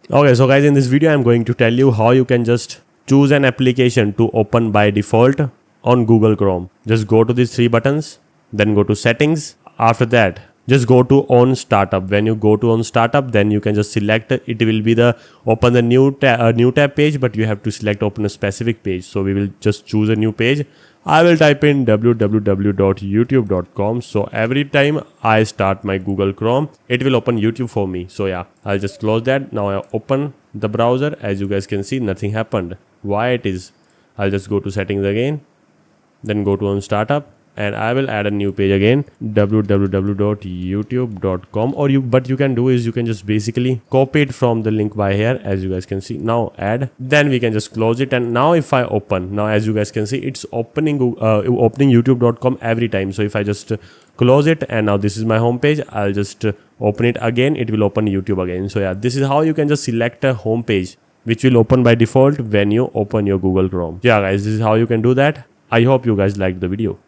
Okay, so guys, in this video I'm going to tell you how you can just choose an application to open by default on Google Chrome. Just go to these three buttons, then go to settings. After that, just go to on startup. When you go to on startup, then you can just select it will be the open the new tab page, but you have to select open a specific page. So we will just choose a new page. I will type in www.youtube.com. So every time I start my Google Chrome, it will open YouTube for me. So yeah, I'll just close that. Now I open the browser. As you guys can see, nothing happened. Why it is? I'll just go to settings again, then go to on startup, and I will add a new page again, www.youtube.com. Or what you can do is you can just basically copy it from the link by here. As you guys can see, now add, then we can just close it. And now if I open, now as you guys can see, it's opening youtube.com every time. So if I just close it, and now this is my home page, I'll just open it again, it will open YouTube again. So yeah, this is how you can just select a home page which will open by default when you open your Google Chrome. Yeah guys, this is how you can do that. I hope you guys liked the video.